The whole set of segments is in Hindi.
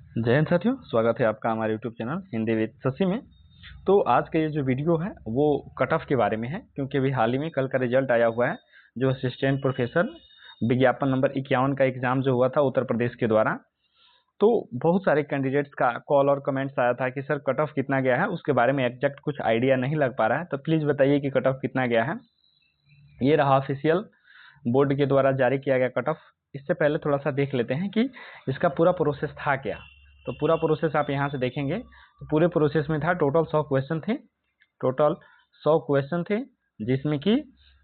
जय हिंद साथियों, स्वागत है आपका हमारे YouTube channel Hindi with Shashi में। तो आज का ये जो वीडियो है वो कट ऑफ के बारे में है, क्योंकि अभी हाल ही में कल का रिजल्ट आया हुआ है जो असिस्टेंट प्रोफेसर विज्ञापन नंबर 51 का एग्जाम जो हुआ था उत्तर प्रदेश के द्वारा। तो बहुत सारे कैंडिडेट्स का कॉल और कमेंट्स आया था कि सर कट ऑफ कितना गया है, उसके बारे में एग्जैक्ट कुछ आइडिया नहीं लग पा रहा है, तो प्लीज़ बताइए कि कट ऑफ कितना गया है। ये रहा ऑफिशियल बोर्ड के द्वारा जारी किया गया कट ऑफ। इससे पहले थोड़ा सा देख लेते हैं कि इसका पूरा प्रोसेस था क्या। तो पूरा प्रोसेस आप यहाँ से देखेंगे तो पूरे प्रोसेस में था टोटल 100 क्वेश्चन थे। टोटल 100 क्वेश्चन थे, जिसमें कि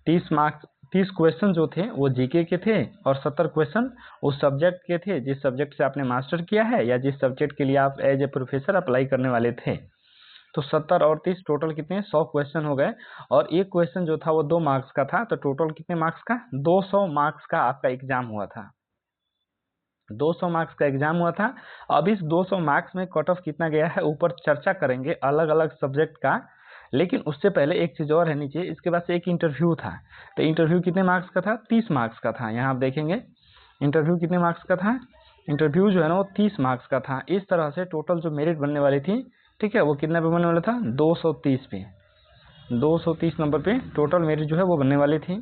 30 क्वेश्चन जो थे वो जीके के थे और 70 क्वेश्चन उस सब्जेक्ट के थे जिस सब्जेक्ट से आपने मास्टर किया है या जिस सब्जेक्ट के लिए आप एज ए प्रोफेसर अप्लाई करने वाले थे। तो 70 और 30 टोटल कितने 100 क्वेश्चन हो गए। और एक क्वेश्चन जो था वो 2 मार्क्स का था, तो टोटल कितने मार्क्स का 200 मार्क्स का आपका एग्जाम हुआ था। 200 मार्क्स का एग्जाम हुआ था। अब इस 200 मार्क्स में कट ऑफ कितना गया है ऊपर चर्चा करेंगे अलग अलग सब्जेक्ट का, लेकिन उससे पहले एक चीज़ और है नीचे। इसके बाद से एक इंटरव्यू था, तो इंटरव्यू कितने मार्क्स का था 30 मार्क्स का था। यहाँ आप देखेंगे इंटरव्यू कितने मार्क्स का था। इंटरव्यू जो है ना वो 30 मार्क्स का था। इस तरह से टोटल जो मेरिट बनने वाली थी, ठीक है, वो कितना पे बनने वाला था 230 पे, 230 नंबर पे टोटल मेरिट जो है वो बनने वाली थी।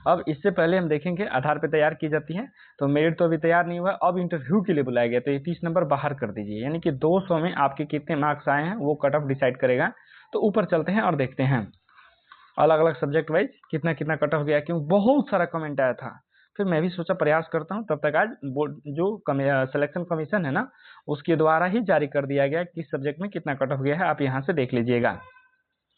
अब इससे पहले हम देखेंगे आधार पे तैयार की जाती है, तो मेरिट तो अभी तैयार नहीं हुआ। अब इंटरव्यू के लिए बुलाया गया, तो ये 30 नंबर बाहर कर दीजिए, यानी कि 200 में आपके कितने मार्क्स आए हैं वो कट ऑफ डिसाइड करेगा। तो ऊपर चलते हैं और देखते हैं अलग अलग सब्जेक्ट वाइज कितना कितना कट ऑफ गया, क्यों बहुत सारा कमेंट आया था। फिर मैं भी सोचा प्रयास करता हूँ, तब तक आज बोर्ड जो सिलेक्शन कमीशन है ना उसके द्वारा ही जारी कर दिया गया किस सब्जेक्ट में कितना कट ऑफ गया है, आप यहाँ से देख लीजिएगा।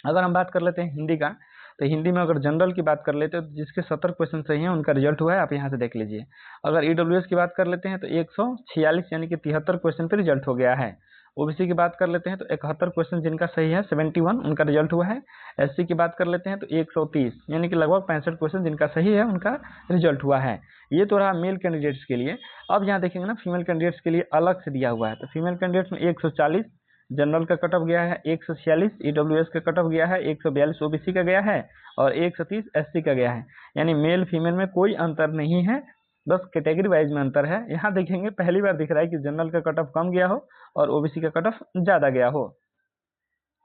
अगर हम बात कर लेते हैं हिंदी का, तो हिंदी में अगर जनरल की बात कर लेते हैं तो जिसके 70 क्वेश्चन सही हैं उनका रिजल्ट हुआ है, आप यहाँ से देख लीजिए। अगर ईडब्ल्यूएस की बात कर लेते हैं तो 146 यानी कि 73 क्वेश्चन पे रिजल्ट हो गया है। ओबीसी की बात कर लेते हैं तो 71 क्वेश्चन जिनका सही है 71 उनका रिजल्ट हुआ है। एससी की बात कर लेते हैं तो 130 यानी कि लगभग 65 क्वेश्चन जिनका सही है उनका रिजल्ट हुआ है। ये तो रहा मेल कैंडिडेट्स के लिए। अब यहाँ देखेंगे ना फीमेल कैंडिडेट्स के लिए अलग से दिया हुआ है, तो फीमेल कैंडिडेट्स में 140 जनरल का कट ऑफ गया है, 146 ईडब्ल्यूएस का कट ऑफ गया है, 142 ओबीसी का गया है और 130 एससी का गया है। यानी मेल फीमेल में कोई अंतर नहीं है, बस कैटेगरी वाइज में अंतर है। यहाँ देखेंगे पहली बार दिख रहा है कि जनरल का कट ऑफ कम गया हो और ओबीसी का कट ऑफ ज़्यादा गया हो।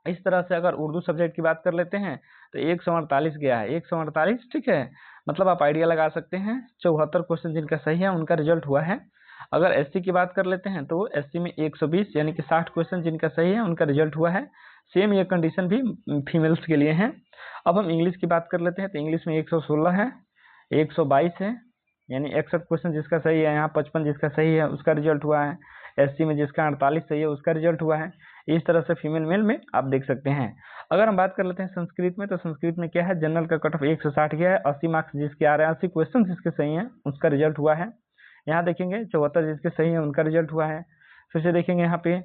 इस तरह से अगर उर्दू सब्जेक्ट की बात कर लेते हैं तो 148 गया है, 148, ठीक है। मतलब आप आइडिया लगा सकते हैं 74 क्वेश्चन जिनका सही है उनका रिजल्ट हुआ है। अगर एससी की बात कर लेते हैं तो एससी में 120 यानी कि 60 क्वेश्चन जिनका सही है उनका रिजल्ट हुआ है। सेम ये कंडीशन भी फीमेल्स के लिए है। अब हम इंग्लिश की बात कर लेते हैं तो इंग्लिश में 116 है, 122 है, यानी 61 क्वेश्चन जिसका सही है, यहाँ 55 जिसका सही है उसका रिजल्ट हुआ है। एससी में जिसका 48 सही है उसका रिजल्ट हुआ है। इस तरह से फीमेल मेल में आप देख सकते हैं। अगर हम बात कर लेते हैं संस्कृत में, तो संस्कृत में क्या है जनरल का कट ऑफ 160 गया है, 80 मार्क्स जिसके आ रहे हैं, 80 क्वेश्चन जिसके सही हैं उसका रिजल्ट हुआ है। यहाँ देखेंगे 74 जिसके सही है उनका रिजल्ट हुआ है। फिर से देखेंगे यहाँ पे,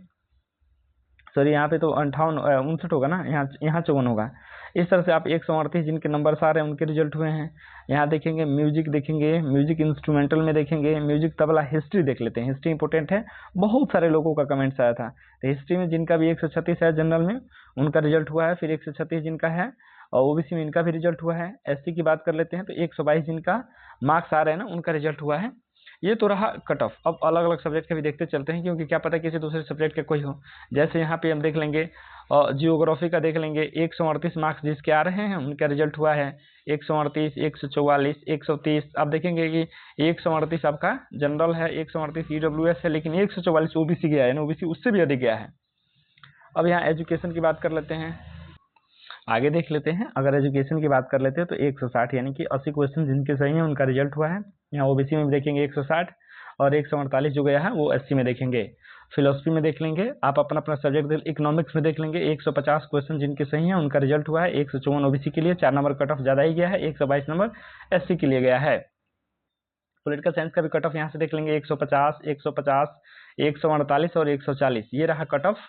सॉरी यहाँ पे तो 59 होगा ना, यहाँ 54 होगा। इस तरह से आप 138 जिनके नंबर आ रहे हैं उनके रिजल्ट हुए हैं। यहाँ देखेंगे म्यूजिक, देखेंगे म्यूजिक इंस्ट्रूमेंटल में, देखेंगे म्यूजिक तबला। हिस्ट्री देख लेते हैं, हिस्ट्री इंपॉर्टेंट है, बहुत सारे लोगों का कमेंट्स आया था। तो हिस्ट्री में जिनका भी 136 है जनरल में उनका रिजल्ट हुआ है, फिर 136 जिनका है और ओबीसी में इनका भी रिजल्ट हुआ है। एससी की बात कर लेते हैं तो 122 जिनका मार्क्स आ रहे हैं ना उनका रिजल्ट हुआ है। ये तो रहा कट ऑफ। अब अलग अलग सब्जेक्ट के भी देखते चलते हैं, क्योंकि क्या पता किसी दूसरे सब्जेक्ट का कोई हो। जैसे यहाँ पे हम देख लेंगे जियोग्राफी का देख लेंगे, 138 मार्क्स जिसके आ रहे हैं उनका रिजल्ट हुआ है 138, 144, 130। आप देखेंगे कि 138 आपका जनरल है, 138 ईडब्ल्यूएस है, लेकिन 144 ओबीसी गया है ना, ओबीसी उससे भी अधिक गया है। अब यहाँ एजुकेशन की बात कर लेते हैं, आगे देख लेते हैं। अगर एजुकेशन की बात कर लेते हैं तो 160 यानी कि 80 क्वेश्चन जिनके सही हैं उनका रिजल्ट हुआ है। यहाँ ओबीसी में भी देखेंगे 160 और 148 जो गया है वो एससी में देखेंगे। फिलोसफी में देख लेंगे, आप अपना अपना सब्जेक्ट। इकोनॉमिक्स में देख लेंगे 150 क्वेश्चन जिनके सही हैं उनका रिजल्ट हुआ है। 154 ओबीसी के लिए, 4 नंबर कट ऑफ ज़्यादा ही गया है, 122 नंबर एससी के लिए गया है। पॉलिटिकल साइंस का भी कट ऑफ यहाँ से देख लेंगे 150, 150, 148 और 140। ये रहा कट ऑफ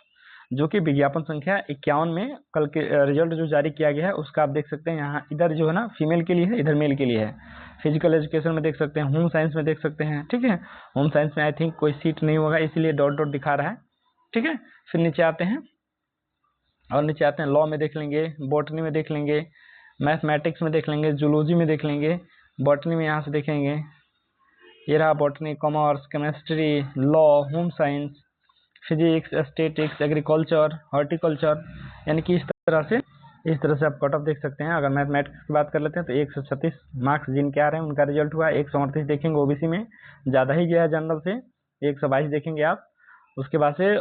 जो कि विज्ञापन संख्या 51 में कल के रिजल्ट जो जारी किया गया है उसका आप देख सकते हैं। यहाँ इधर जो है ना फीमेल के लिए है, इधर मेल के लिए है। फिजिकल एजुकेशन में देख सकते हैं, होम साइंस में देख सकते हैं, ठीक है। होम साइंस में आई थिंक कोई सीट नहीं होगा इसीलिए डॉट डॉट दिखा रहा है, ठीक है। फिर नीचे आते हैं और नीचे आते हैं लॉ में देख लेंगे, बॉटनी में देख लेंगे, मैथमेटिक्स में देख लेंगे, जूलॉजी में देख लेंगे, बॉटनी में यहाँ से देखेंगे। ये रहा botany, commerce, chemistry, law, home science, physics, statics, agriculture, horticulture, यानी कि इस तरह से आप कट ऑफ देख सकते हैं। अगर मैथमेटिक्स की बात कर लेते हैं तो 136 मार्क्स जिनके आ रहे हैं उनका रिजल्ट हुआ। 138 देखेंगे ओबीसी में, ज़्यादा ही गया है जनरल से। 122 देखेंगे आप। उसके बाद से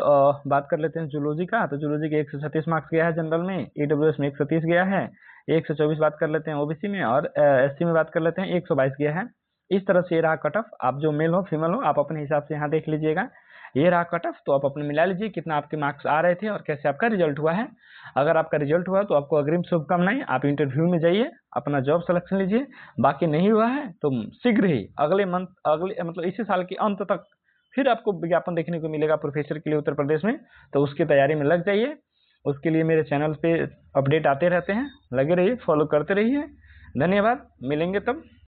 बात कर लेते हैं जूलॉजी का, तो जूलॉजी के 136 मार्क्स गया है जनरल में, ईडब्ल्यूएस में 130 गया है। 124 बात कर लेते हैं ओबीसी में, और एससी में बात कर लेते हैं 122 गया है। इस तरह से ये रहा कट ऑफ। आप जो मेल हो फीमेल हो आप अपने हिसाब से यहाँ देख लीजिएगा। ये रहा कट ऑफ, तो आप अपने मिला लीजिए कितना आपके मार्क्स आ रहे थे और कैसे आपका रिजल्ट हुआ है। अगर आपका रिजल्ट हुआ तो आपको अग्रिम शुभकामनाएं। आप इंटरव्यू में जाइए, अपना जॉब सिलेक्शन लीजिए। बाकी नहीं हुआ है तो शीघ्र ही अगले मतलब इसी साल के अंत तक फिर आपको विज्ञापन देखने को मिलेगा प्रोफेसर के लिए उत्तर प्रदेश में, तो उसकी तैयारी में लग जाइए। उसके लिए मेरे चैनल पे अपडेट आते रहते हैं, लगे रहिए, फॉलो करते रहिए। धन्यवाद, मिलेंगे तब।